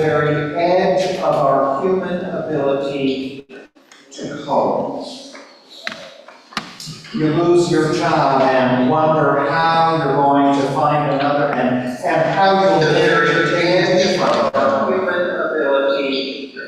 very edge of our human ability to cope. You lose your job and wonder how you're going to find another, and how you'll live to take from our human ability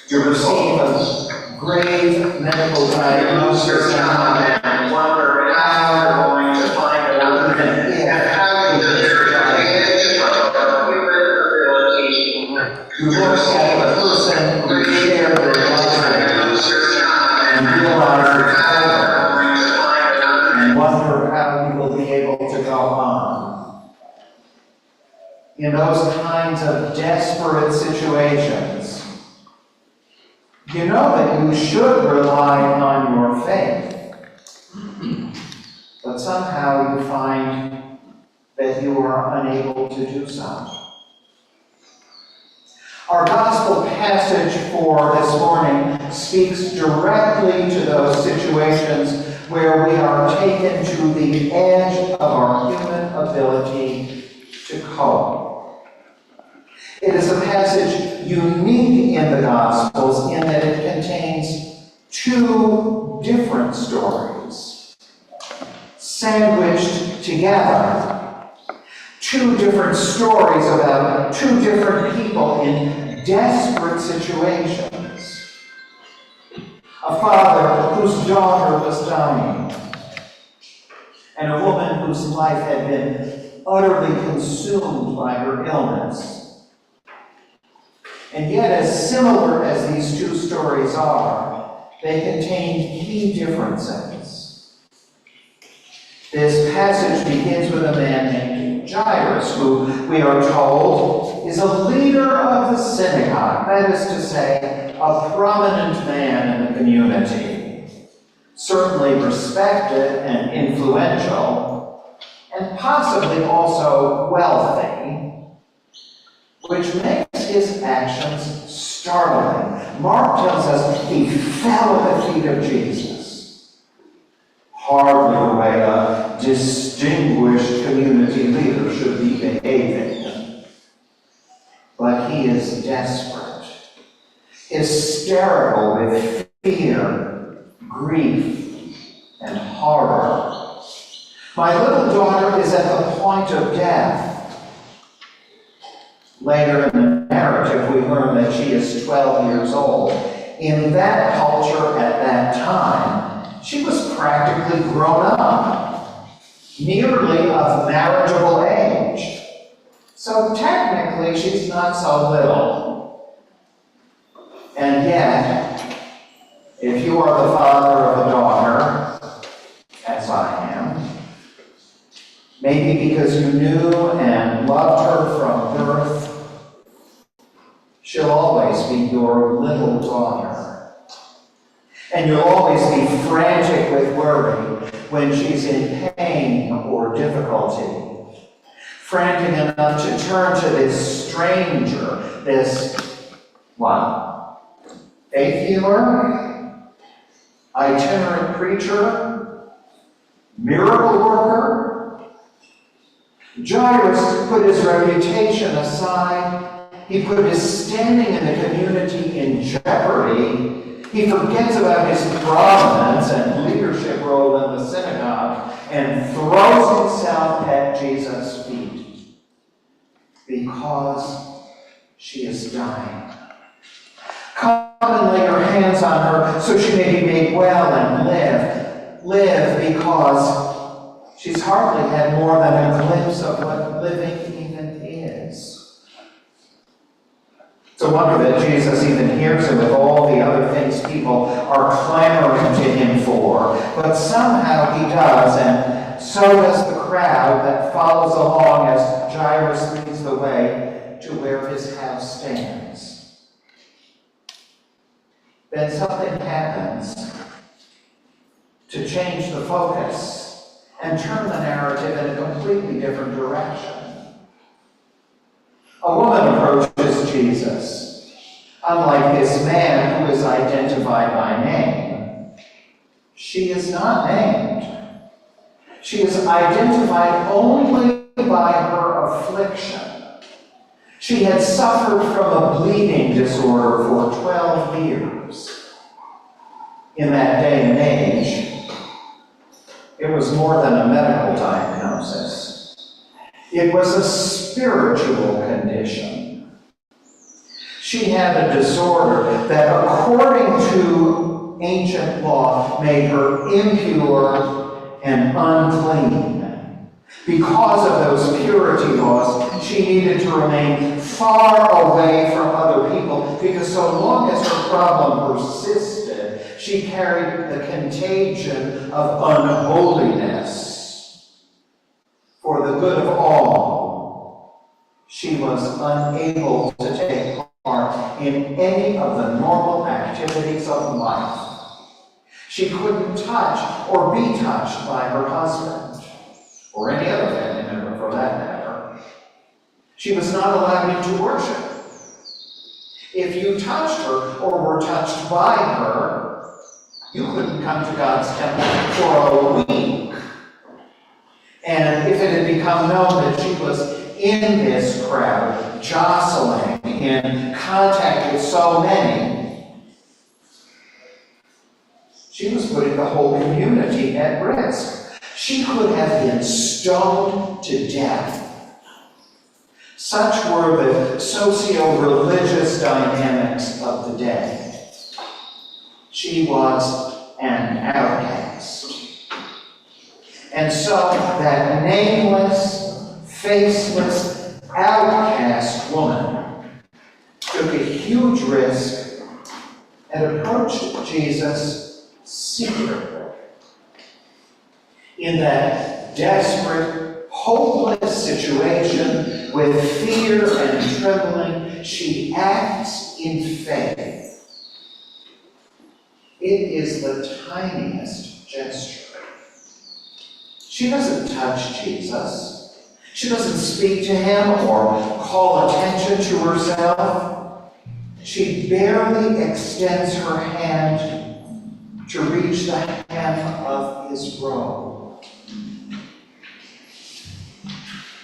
to receive a grave medical diagnosis and wonder how you're going to find another, and how you'll live to our human ability to look at a person who shared their life and realize it's over, and wonder how you will be able to go on. In those kinds of desperate situations, you know that you should rely on your faith, but somehow you find that you are unable to do so. Our gospel passage for this morning speaks directly to those situations where we are taken to the edge of our human ability to cope. It is a passage unique in the Gospels in that it contains two different stories, sandwiched together. Two different stories about two different people in desperate situations. A father whose daughter was dying, and a woman whose life had been utterly consumed by her illness. And yet, as similar as these two stories are, they contain key differences. This passage begins with a man named Jairus, who we are told is a leader of the synagogue, that is to say, a prominent man in the community, certainly respected and influential, and possibly also wealthy, which makes his actions startling. Mark tells us he fell at the feet of Jesus. Hardly the way a distinguished community leader should be behaving. But he is desperate, hysterical with fear, grief, and horror. My little daughter is at the point of death. Later in the narrative, we learn that she is 12 years old. In that culture at that time, she was practically grown up, nearly of marriageable age. So technically, she's not so little. And yet, if you are the father of a daughter, as I am, maybe because you knew and loved her from birth, she'll always be your little daughter. And you'll always be frantic with worry when she's in pain or difficulty. Frantic enough to turn to this stranger, this, faith healer, itinerant preacher, miracle worker. Jairus put his reputation aside. He put his standing in the community in jeopardy. He forgets about his prominence and leadership role in the synagogue and throws himself at Jesus' feet because she is dying. Come and lay your hands on her so she may be made well and live. Live because she's hardly had more than a glimpse of what living even is. It's a wonder that Jesus even hears him with all the other things people are clamoring to him for. But somehow he does, and so does the crowd that follows along as Jairus leads the way to where his house stands. Then something happens to change the focus and turn the narrative in a completely different direction. A woman approaches Jesus. Unlike this man who is identified by name, she is not named. She is identified only by her affliction. She had suffered from a bleeding disorder for 12 years. In that day and age, it was more than a medical diagnosis. It was a spiritual condition. She had a disorder that, according to ancient law, made her impure and unclean. Because of those purity laws, she needed to remain far away from other people, because so long as her problem persisted, she carried the contagion of unholiness. For the good of all, she was unable to take part in any of the normal activities of life. She couldn't touch or be touched by her husband, or any other family member for that matter. She was not allowed into worship. If you touched her or were touched by her, you couldn't come to God's temple for a week. And if it had become known that she was in this crowd, jostling, in contact with so many, she was putting the whole community at risk. She could have been stoned to death. Such were the socio-religious dynamics of the day. She was an outcast. And so that nameless, faceless, outcast woman took a huge risk and approached Jesus secretly. In that desperate, hopeless situation, with fear and trembling, she acts in faith. It is the tiniest gesture. She doesn't touch Jesus. She doesn't speak to him or call attention to herself. She barely extends her hand to reach the hem of his robe.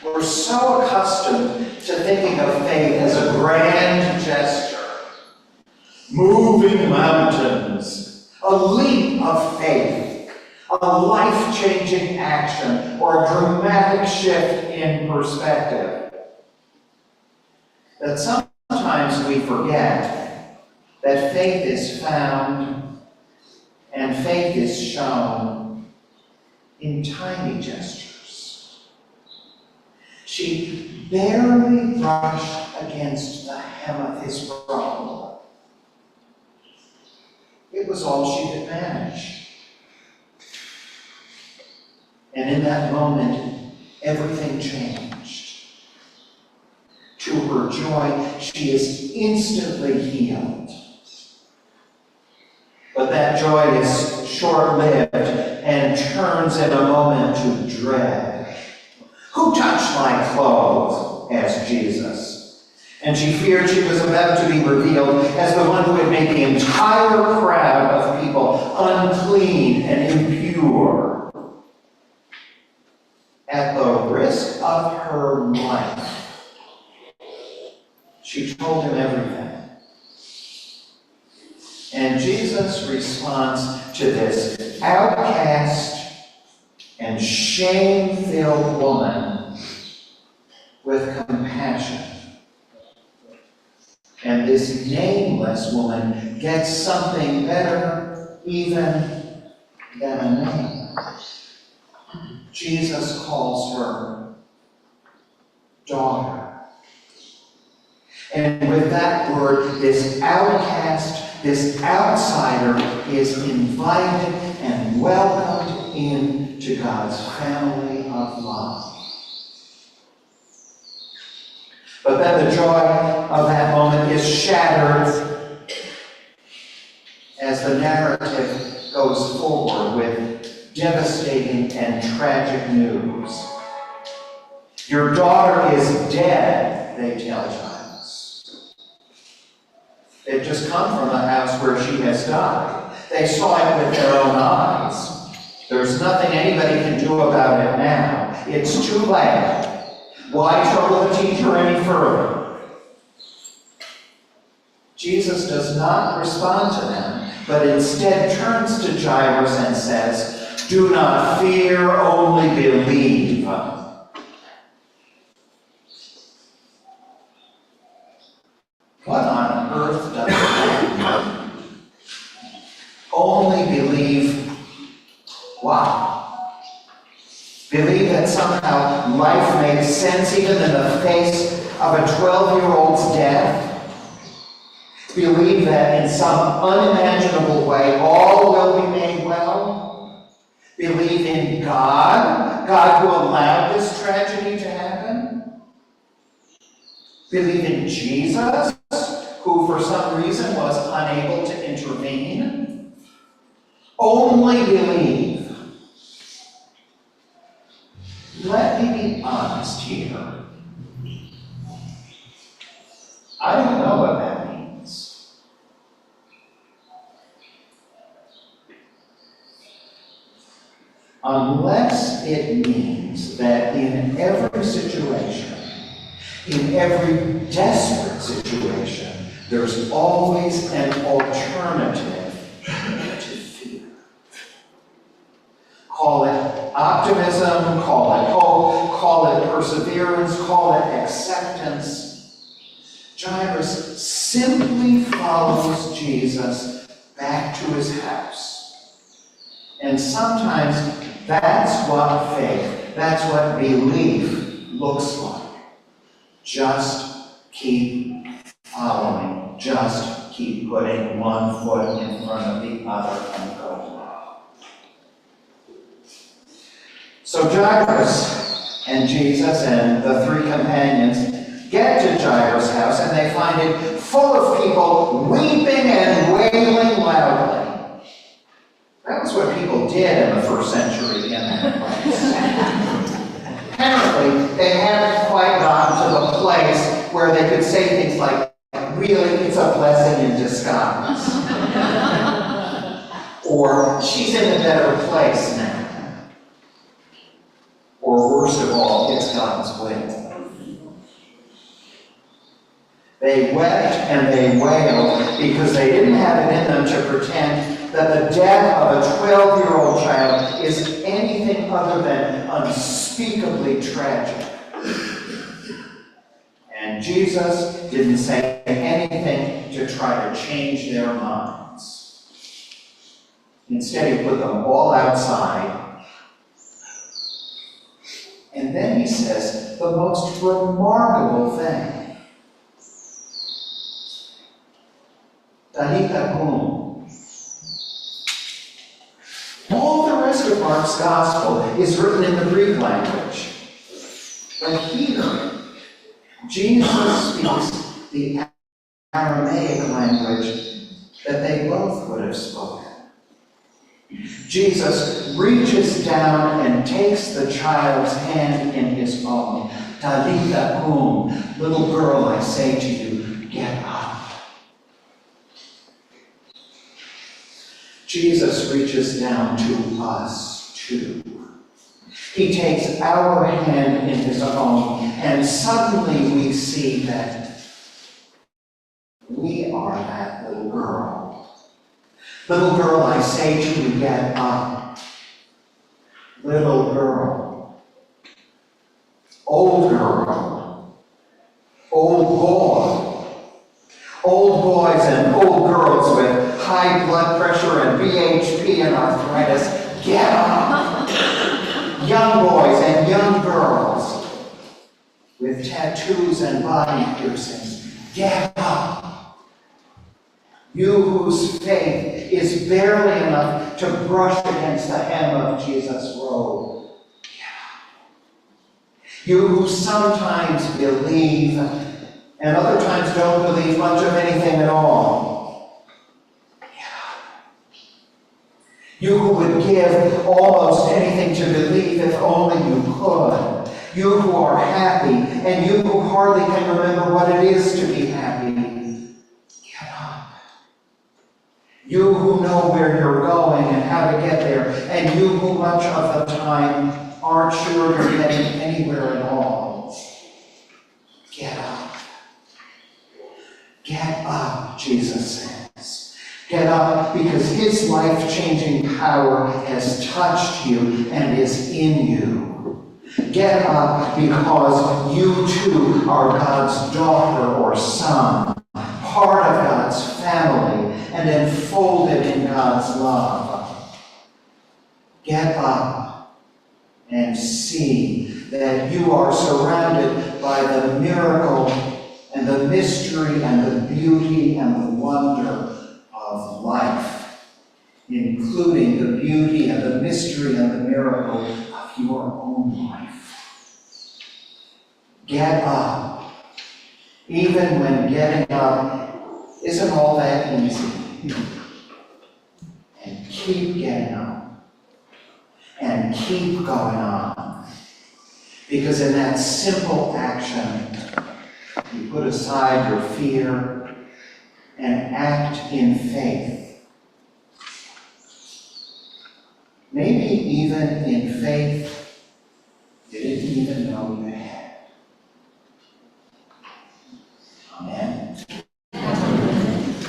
We're so accustomed to thinking of faith as a grand gesture, moving mountains, a leap of faith, a life-changing action, or a dramatic shift in perspective. That sometimes we forget that faith is found and faith is shown in tiny gestures. She barely brushed against the hem of his robe. It was all she could manage. And in that moment, everything changed. To her joy, she is instantly healed. But that joy is short-lived and turns in a moment to dread. "Who touched my clothes?" asked Jesus. And she feared she was about to be revealed as the one who had made the entire crowd of people unclean and impure. At the risk of her life, she told him everything. And Jesus responds to this outcast and shame-filled woman with compassion. And this nameless woman gets something better even than a name. Jesus calls her daughter. And with that word, this outcast, this outsider is invited and welcomed into God's family of love. But then the joy of that moment is shattered as the narrative goes forward with devastating and tragic news. Your daughter is dead, they tell Giles. They've just come from the house where she has died. They saw it with their own eyes. There's nothing anybody can do about it now. It's too late. Why trouble the teacher any further? Jesus does not respond to them, but instead turns to Jairus and says, "Do not fear, only believe." What on earth does that mean? Only believe what? Believe that somehow life makes sense even in the face of a 12-year-old's death? Believe that in some unimaginable way all will be made well? Believe in God, God who allowed this tragedy to happen? Believe in Jesus, who for some reason was unable to intervene? Only believe. Let me be honest here. I don't know what that means. Unless it means that in every situation, in every desperate situation, there's always an alternative to fear. Call it optimism, call it hope, call it perseverance, call it acceptance. Jairus simply follows Jesus back to his house. And sometimes that's what faith, that's what belief looks like. Just keep following. Just keep putting one foot in front of the other and going. So Jairus and Jesus and the three companions get to Jairus' house and they find it full of people weeping and wailing loudly. That was what people did in the first century in that place. Apparently, they hadn't quite gotten to the place where they could say things like, "Really, it's a blessing in disguise." Or, "She's in a better place now." Or worst of all, it's God's will. They wept and they wailed because they didn't have it in them to pretend that the death of a 12-year-old child is anything other than unspeakably tragic. And Jesus didn't say anything to try to change their minds. Instead, he put them all outside. And then he says the most remarkable thing. Talitha kum. All the rest of Mark's gospel is written in the Greek language. But here, Jesus speaks the Aramaic language that they both would have spoken. Jesus reaches down and takes the child's hand in his own. Talitha kum, little girl, I say to you, get up. Jesus reaches down to us too. He takes our hand in his own, and suddenly we see that we are that little girl. Little girl, I say to you, get up. Little girl. Old girl. Old boy. Old boys and old girls with high blood pressure and BHP and arthritis, get up. Young boys and young girls with tattoos and body piercings, get up. You whose faith is barely enough to brush against the hem of Jesus' robe, get up. You who sometimes believe and other times don't believe much of anything at all, get up. You who would give almost anything to believe if only you could. You who are happy, and you who hardly can remember what it is to be happy, get up. You who know where you're going and how to get there, and you who much of the time aren't sure you're getting anywhere at all, get up. Get up, Jesus says. Get up because his life-changing power has touched you and is in you. Get up because you too are God's daughter or son, part of God's family and enfolded in God's love. Get up and see that you are surrounded by the miracle and the mystery and the beauty and the wonder of life, including the beauty and the mystery and the miracle of your own life. Get up, even when getting up isn't all that easy. And keep getting up, and keep going on. Because in that simple action, you put aside your fear and act in faith. Maybe even in faith